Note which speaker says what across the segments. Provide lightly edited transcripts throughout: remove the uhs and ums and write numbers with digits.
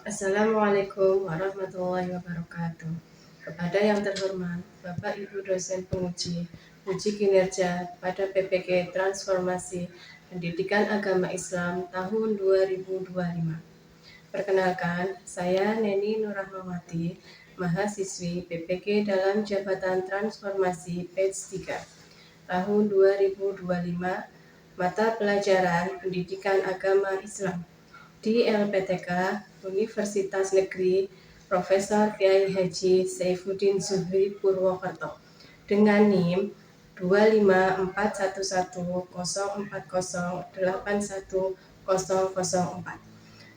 Speaker 1: Assalamualaikum warahmatullahi wabarakatuh. Kepada yang terhormat Bapak Ibu dosen penguji, uji kinerja pada PPK Transformasi Pendidikan Agama Islam tahun 2025. Perkenalkan, saya Neni Nurrahmawati, mahasiswi PPK dalam Jabatan Transformasi Batch 3 tahun 2025, mata pelajaran Pendidikan Agama Islam di LPTK Universitas Negeri Profesor Kiai Haji Saifuddin Zuhri Purwokerto dengan NIM 2541104081004.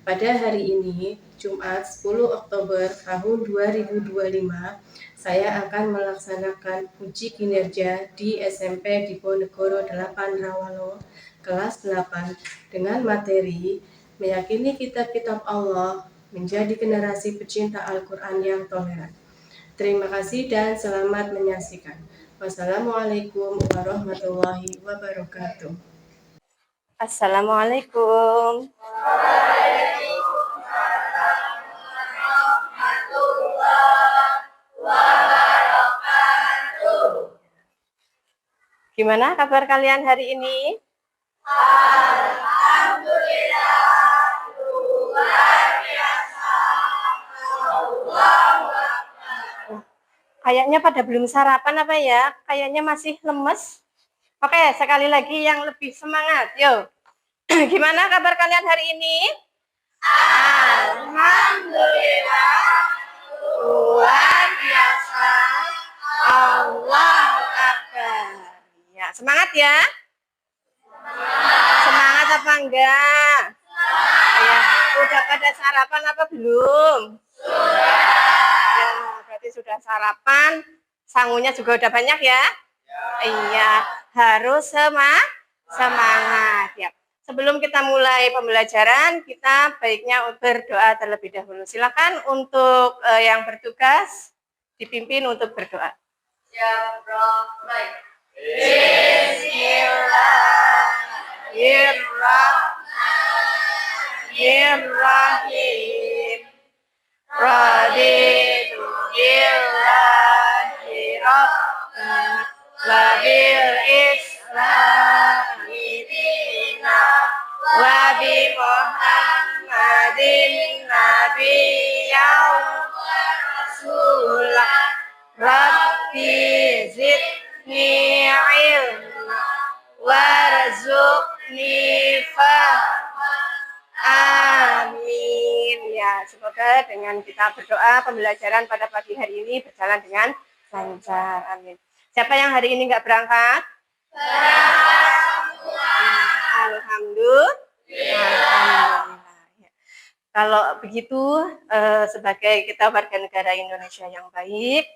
Speaker 1: Pada hari ini, Jumat 10 Oktober tahun 2025, saya akan melaksanakan uji kinerja di SMP Diponegoro 8 Rawalo, kelas 8, dengan materi meyakini kitab-kitab Allah, menjadi generasi pecinta Al-Quran yang toleran. Terima kasih dan selamat menyaksikan. Wassalamualaikum warahmatullahi wabarakatuh.
Speaker 2: Assalamualaikum. Gimana kabar kalian hari ini?
Speaker 3: Alhamdulillah, luar biasa.
Speaker 2: Kayaknya pada belum sarapan apa ya? Kayaknya masih lemes. Oke, sekali lagi yang lebih semangat. Yuk. Gimana kabar kalian hari ini?
Speaker 3: Alhamdulillah, luar biasa.
Speaker 2: Allahu Akbar. Ya, semangat ya. Semangat apa enggak? Ya, udah pada sarapan apa belum? Ya, berarti sudah sarapan. Sangunya juga udah banyak ya? Iya, harus semangat ya. Sebelum kita mulai pembelajaran, kita baiknya berdoa terlebih dahulu. Silakan untuk yang bertugas dipimpin untuk berdoa.
Speaker 3: Ya, baik.
Speaker 2: Bismillahirrahmanirrahim. Raditu billahi rabban wa bil islami dinan wa bi Muhammadin nabiyyan wa rasulah. Rabbi zidni ilma warzuqni fahma. Amin. Ya, semoga dengan kita berdoa pembelajaran pada pagi hari ini berjalan dengan lancar. Amin. Siapa yang hari ini nggak berangkat? Alhamdulillah. Alhamdulillah. Ya. Kalau begitu, sebagai kita warga negara Indonesia yang baik,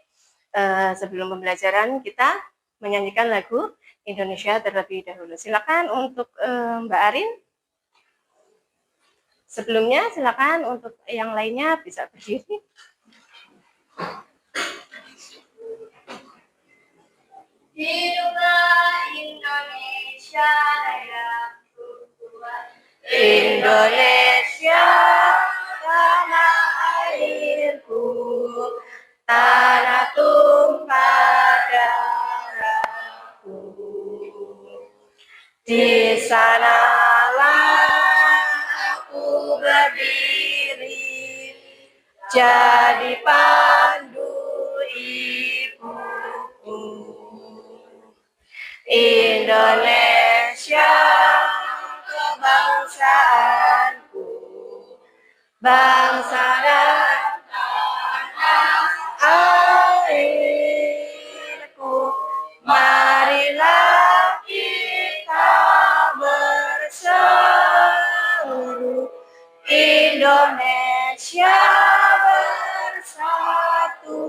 Speaker 2: sebelum pembelajaran kita menyanyikan lagu Indonesia terlebih dahulu. Silakan untuk Mbak Arin. Sebelumnya silakan untuk yang lainnya bisa berdiri.
Speaker 3: Hiduplah Indonesia Raya.
Speaker 2: Indonesia tanah airku, tanah tumpah darahku. Di sanalah aku berdiri, jadi pandu ibuku. Indonesia kebangsaanku, bangsa dan tanah airku. Marilah kita berseru, Indonesia bersatu.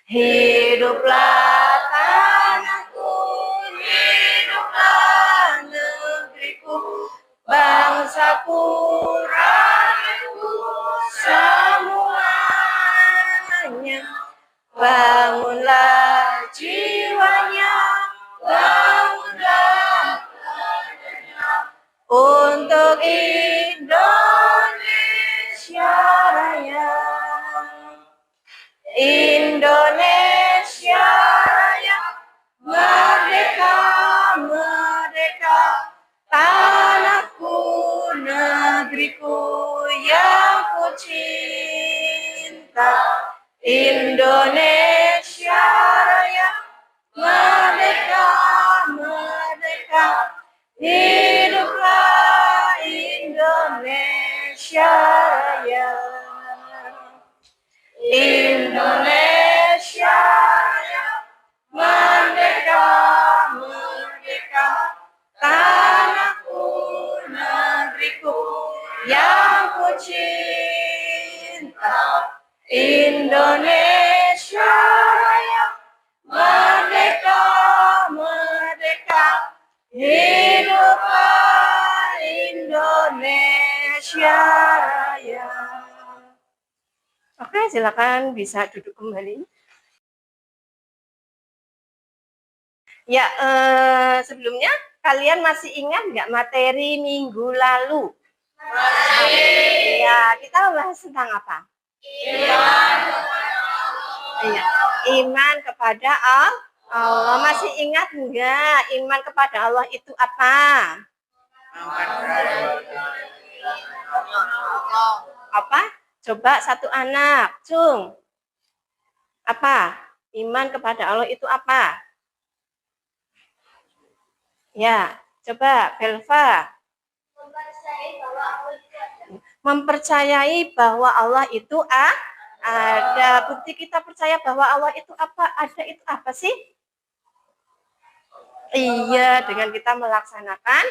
Speaker 2: Hiduplah tanahku, hiduplah negeriku, bangsaku, rakyatku, semuanya. Bangunlah jiwanya, bangunlah untuk Indonesia. negeriku yang ku cinta, Indonesia Raya, merdeka, merdeka, hiduplah Indonesia Raya. Indonesia Raya, merdeka, merdeka, tanahku, negeriku yang ku cinta, Indonesia Raya, merdeka, merdeka, hiduplah Indonesia Raya. Oke, silakan bisa duduk kembali. Ya, sebelumnya kalian masih ingat nggak materi minggu lalu? Masih. Ya, kita bahas tentang apa? Iman kepada Allah. Masih ingat nggak iman kepada Allah itu apa? Apa? Coba satu anak, Cung. Apa? Iman kepada Allah itu apa? Ya, coba Belva. Mempercayai bahwa Allah itu ada. Bukti kita percaya bahwa Allah itu apa? Ada itu apa sih? Iya, dengan kita melaksanakan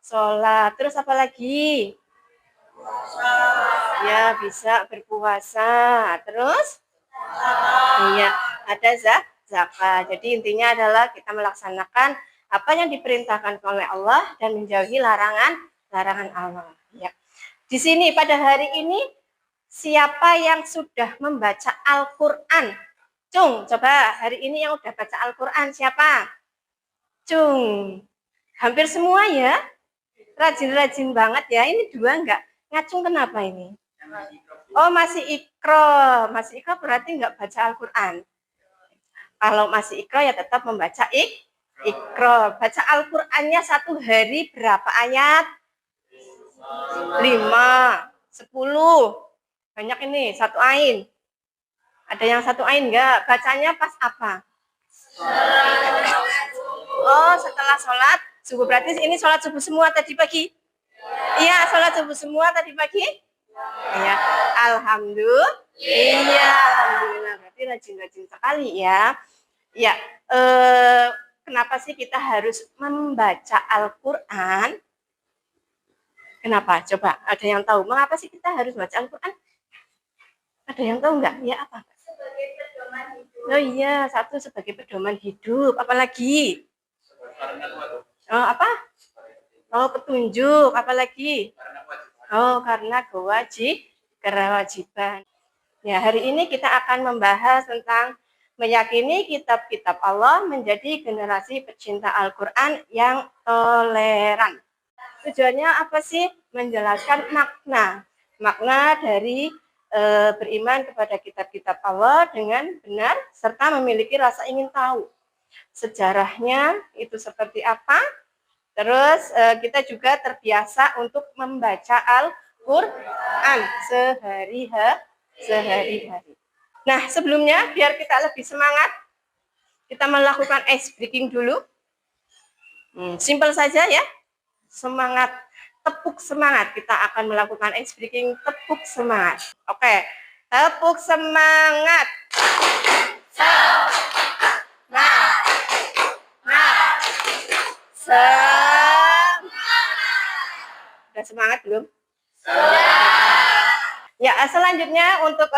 Speaker 2: sholat. Terus apa lagi? Ya, bisa berpuasa. Terus? Iya, ada zakat. Jadi intinya adalah kita melaksanakan apa yang diperintahkan oleh Allah dan menjauhi larangan Allah. Ya. Di sini pada hari ini siapa yang sudah membaca Al-Qur'an? Cung, coba hari ini yang udah baca Al-Qur'an siapa? Cung. Hampir semua ya. Rajin-rajin banget ya. Ini dua enggak? Ngacung kenapa ini? Oh, masih ikro. Masih ikro berarti enggak baca Al-Qur'an. Kalau masih ikro ya tetap membaca ikro. Baca Al-Qur'annya satu hari berapa ayat? 5, 10. Banyak ini, satu ain. Ada yang satu ain enggak? Bacanya pas apa? Oh, setelah sholat subuh. Berarti ini sholat subuh semua tadi pagi? Iya, sholat subuh semua tadi pagi? Iya. Alhamdulillah. Iya, alhamdulillah. Berarti rajin-rajin sekali ya. Ya, kenapa sih kita harus membaca Al-Qur'an? Kenapa? Coba, ada yang tahu? Mengapa sih kita harus baca Al-Qur'an? Ada yang tahu enggak? Ya, apa?
Speaker 3: Sebagai pedoman hidup.
Speaker 2: Oh iya, satu sebagai pedoman hidup. Apalagi? Oh, apa? Oh, petunjuk. Apalagi? Oh, karena kewajiban. Ya, hari ini kita akan membahas tentang meyakini kitab-kitab Allah menjadi generasi pecinta Al-Qur'an yang toleran. Tujuannya apa sih? Menjelaskan makna dari beriman kepada kitab-kitab Allah dengan benar serta memiliki rasa ingin tahu sejarahnya itu seperti apa. Terus kita juga terbiasa untuk membaca Al-Qur'an sehari-hari. Nah, sebelumnya biar kita lebih semangat, kita melakukan ice breaking dulu. Simpel saja ya. Semangat, tepuk semangat. Kita akan melakukan ice breaking tepuk semangat. Oke, tepuk semangat. Udah semangat belum? Ya, selanjutnya untuk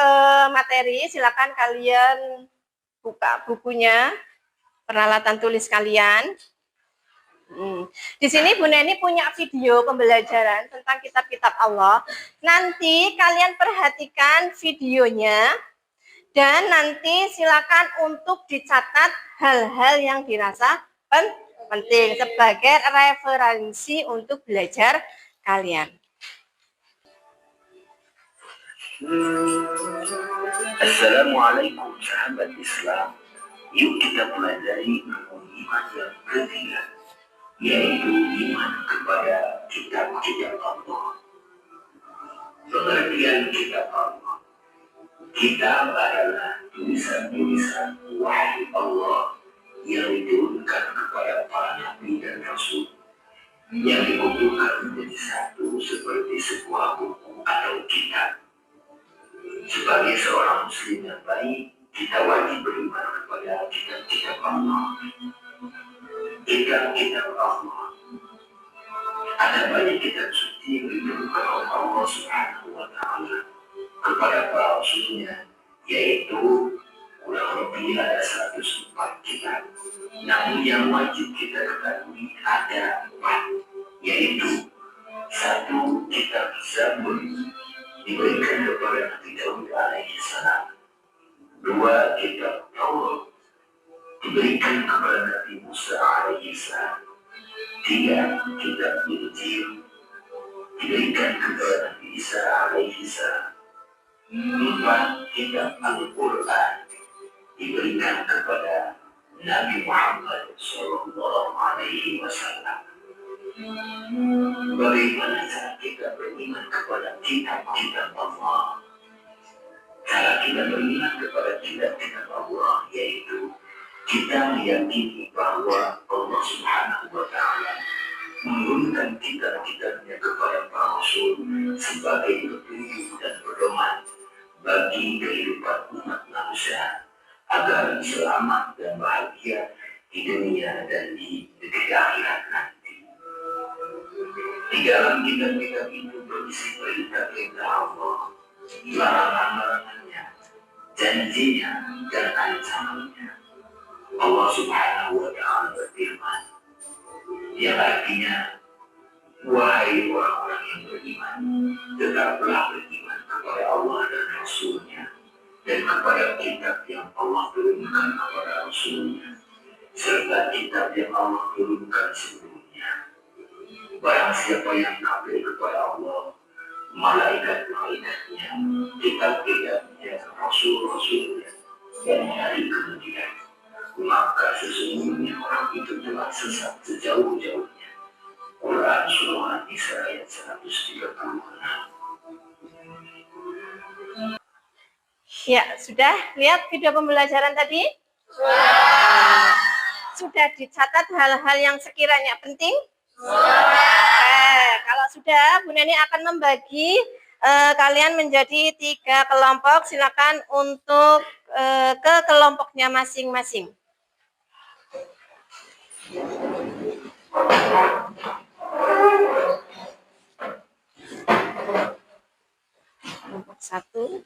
Speaker 2: materi silakan kalian buka bukunya, peralatan tulis kalian. Di sini Bu Neni punya video pembelajaran tentang kitab-kitab Allah. Nanti kalian perhatikan videonya dan nanti silakan untuk dicatat hal-hal yang dirasa penting sebagai referensi untuk belajar kalian.
Speaker 4: Assalamualaikum sahabat Islam. Yuk kita pelajari iman yang ketiga. yaitu iman kepada kitab-kitab Allah. Pengertian kitab Allah, kitab adalah tulisan-tulisan wahyu Allah yang diturunkan kepada para nabi dan rasul, yang dikumpulkan menjadi satu seperti sebuah buku atau kitab. Sebagai seorang muslim yang baik, kita wajib beriman kepada kitab-kitab Allah. Kitab-kitab Allah, ada banyak kitab suci yang diturunkan oleh Allah Subhanahu wa Ta'ala kepada para rasulnya, yaitu kurang lebih ada 104 kitab. Namun yang wajib kita ketahui ada 4, yaitu 1. Kitab Zabur diberikan kepada Nabi Daud alaihi salam. 2. Kitab Taurat diberikan kepada Nabi Musa alaihi salam. 3. Kitab Injil diberikan kepada Nabi Isa alaihi salam. 4. Kitab Al-Quran diberikan kepada Nabi Muhammad sallallahu alaihi wasallam. Bagaimana cara kita beriman kepada kitab-kitab Allah? Cara kita beriman kepada kitab-kitab Allah yaitu kita meyakini bahwa Allah Subhanahu wa Ta'ala menurunkan kitab-kitabnya kepada para rasul sebagai petunjuk dan pedoman bagi kehidupan umat manusia agar selamat dan bahagia di dunia dan di negeri akhirat nanti. Di dalam kitab-kitab itu berisi perintah-perintah Allah, larangan-larangannya, janjinya, dan ancamannya. Allah Subhanahu wa Ta'ala berfirman, yang artinya, wahai orang-orang yang beriman, tetaplah beriman kepada Allah dan Rasul-Nya, dan kepada kitab yang Allah turunkan kepada Rasul-Nya, serta kitab yang Allah turunkan sebelumnya. Barang siapa yang kafir kepada Allah, malaikat-malaikatnya, kitab-kitabnya, Rasul-Rasulnya, dan hari kemudian, maka sesungguhnya orang itu telah sesat sejauh-jauhnya. Quran Surah An-Nisa ayat 136.
Speaker 2: Ya, sudah lihat video pembelajaran tadi? Sudah dicatat hal-hal yang sekiranya penting? Kalau sudah, Bu Neni akan membagi kalian menjadi 3 kelompok. Silakan untuk ke kelompoknya masing-masing. Kelompok 1.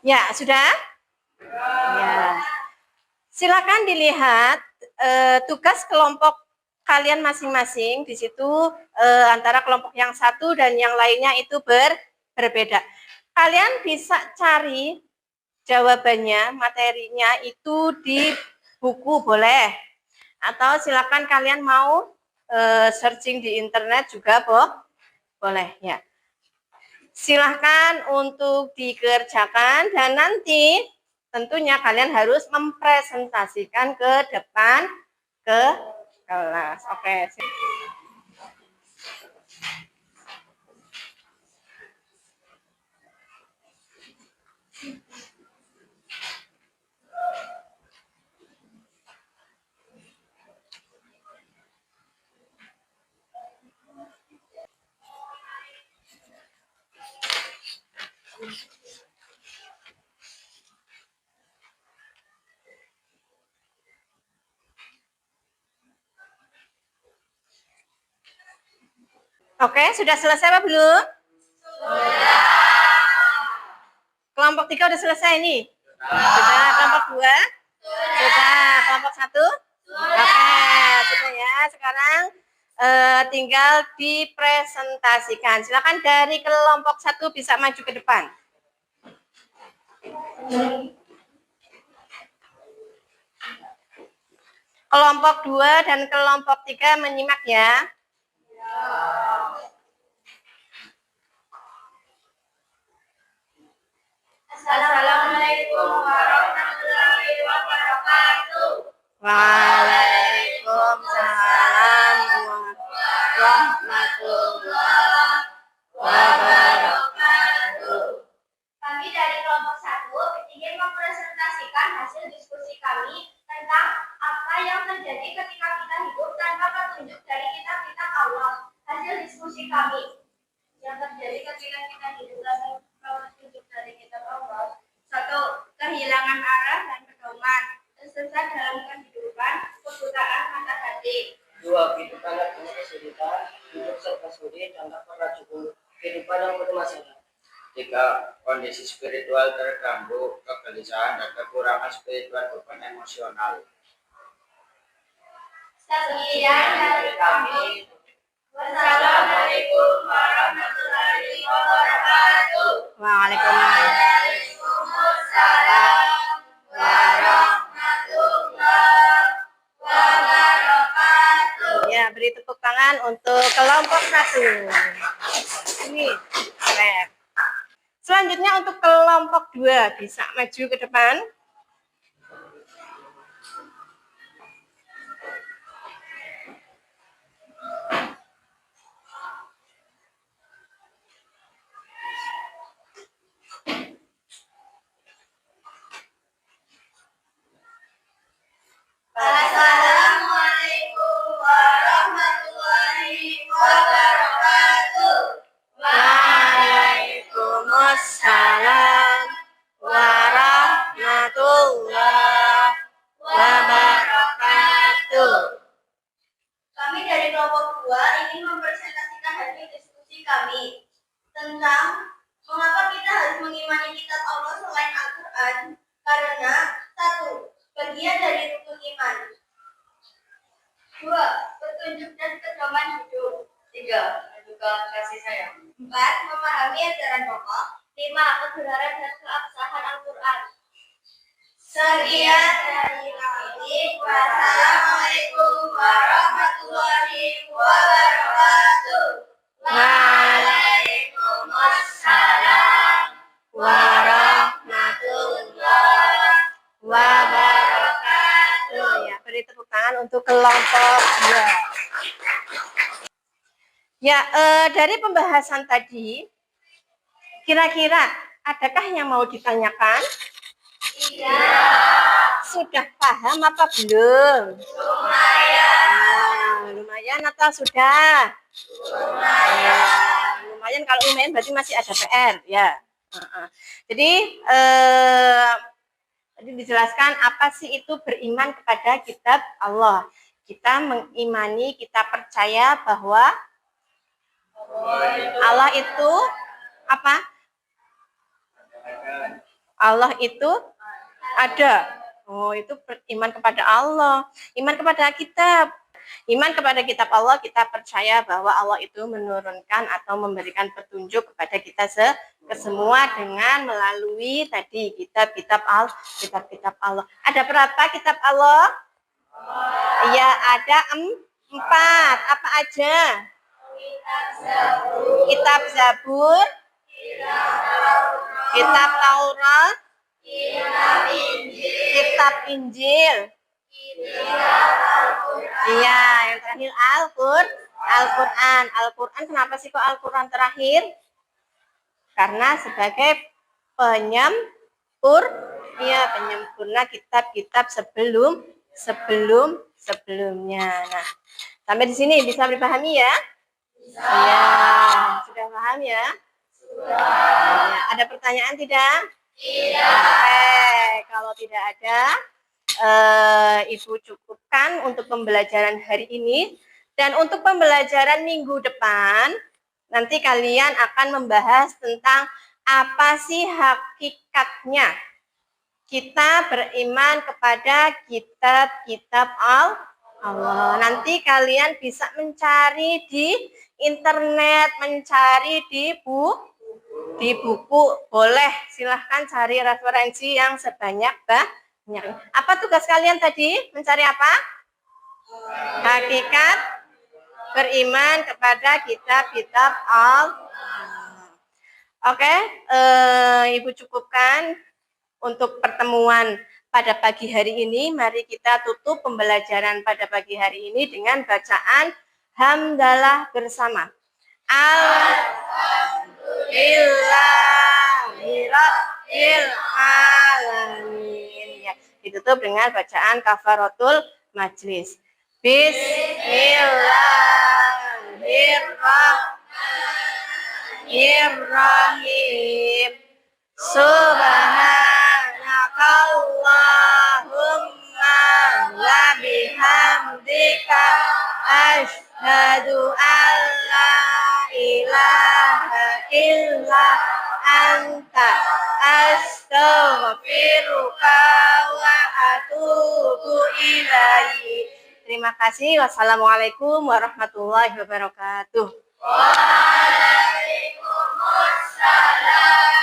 Speaker 2: Ya, sudah? Ya. Silakan dilihat tugas kelompok kalian masing-masing. Di situ antara kelompok yang satu dan yang lainnya itu berbeda. Kalian bisa cari jawabannya, materinya itu di buku boleh. Atau silakan kalian mau searching di internet juga boleh ya. Silahkan untuk dikerjakan dan nanti tentunya kalian harus mempresentasikan ke depan ke kelas. Oke. Oke, sudah selesai apa belum? Sudah. Kelompok 3 udah selesai nih? Sudah. Kelompok 2? Sudah. Kelompok 1? Oke, sudah ya. Sekarang tinggal dipresentasikan. Silakan dari kelompok 1 bisa maju ke depan. Kelompok 2 dan kelompok 3 menyimak ya.
Speaker 3: Assalamualaikum warahmatullahi wabarakatuh.
Speaker 2: Waalaikumsalam warahmatullahi wabarakatuh.
Speaker 3: Kami dari kelompok 1 ingin mempresentasikan hasil diskusi kami tentang apa yang terjadi ketika kita hidup tanpa petunjuk dari kitab-kitab Allah. Hasil diskusi kami yang terjadi ketika kita hidup tanpa petunjuk dari kitab Allah. 1. Kehilangan arah dan pedoman, tersesat dalam kehidupan, kebutaan mata hati.
Speaker 5: 2. Kehidupan yang penuh kesulitan, hidup serba sulit dan tak pernah cukup. Kehidupan yang penuh masalah.
Speaker 6: 3. Kondisi spiritual terganggu, kegelisahan dan kekurangan spiritual beban emosional.
Speaker 3: Sekian dari kami. Wassalamualaikum warahmatullahi wabarakatuh. Waalaikumsalam warahmatullahi wabarakatuh.
Speaker 2: Ya, beri tepuk tangan untuk kelompok 1. Ini keren. Selanjutnya untuk kelompok 2 bisa maju ke depan.
Speaker 3: Assalamualaikum warahmatullahi wabarakatuh.
Speaker 2: Waalaikumsalam warahmatullahi wabarakatuh.
Speaker 3: Kami dari kelompok 2 ingin mempresentasikan hasil diskusi kami tentang mengapa kita harus mengimani kitab Allah selain Al-Quran. Karena 1. Bagian dari rukun iman. 2. Petunjuk dan pedoman hidup. 3. Menunjukkan kasih sayang. 4. Memahami ajaran pokok. 5. Kebenaran dan keabsahan Al-Quran. Sekian dari kami. Wassalamualaikum warahmatullahi wabarakatuh.
Speaker 2: Waalaikumsalam warahmatullahi wabarakatuh. Ya, beri tepuk tangan untuk kelompok 2. Ya, dari pembahasan tadi, kira-kira adakah yang mau ditanyakan?
Speaker 3: Tidak.
Speaker 2: Sudah paham apa belum?
Speaker 3: Lumayan.
Speaker 2: Lumayan atau sudah?
Speaker 3: Lumayan.
Speaker 2: Lumayan, kalau lumayan berarti masih ada PR ya. Jadi tadi dijelaskan apa sih itu beriman kepada kitab Allah. Kita mengimani, kita percaya bahwa Allah itu apa? Allah itu ada. Oh, itu beriman kepada Allah. Iman kepada kitab. Iman kepada kitab Allah, kita percaya bahwa Allah itu menurunkan atau memberikan petunjuk kepada kita semua dengan melalui tadi kitab-kitab Allah. Ada berapa kitab Allah? Ya, ada 4. Apa aja? Kitab Zabur, kitab Taurat, kitab Injil. Iya, yang terakhir Al-Quran. Al-Quran, kenapa sih kok Al-Quran terakhir? Karena sebagai penyempurna kitab-kitab sebelumnya. Nah, sampai di sini bisa dipahami ya? Ya, sudah paham ya? Sudah. Ada pertanyaan tidak?
Speaker 3: Tidak.
Speaker 2: Oke, kalau tidak ada, Ibu cukupkan untuk pembelajaran hari ini. Dan untuk pembelajaran minggu depan, Nanti kalian akan membahas tentang apa sih hakikatnya kita beriman kepada kitab-kitab Allah. Nanti kalian bisa mencari di internet, mencari di buku. Boleh, silahkan cari referensi yang sebanyak-banyak. Apa tugas kalian tadi? Mencari apa? Hakikat beriman kepada kitab-kitab Allah. Oke, Ibu cukupkan untuk pertemuan pada pagi hari ini. Mari kita tutup pembelajaran pada pagi hari ini dengan bacaan hamdalah bersama. Alhamdulillahirabbil alamin. Ya, ditutup dengan bacaan kafaratul majlis. Bismillahirrahmanirrahim. Subhanakallahumma wa bihamdika asyhadu an la ilaha illa anta astaghfiruka wa atubu ilaihi. Terima kasih. Wassalamualaikum warahmatullahi wabarakatuh. Waalaikumsalam.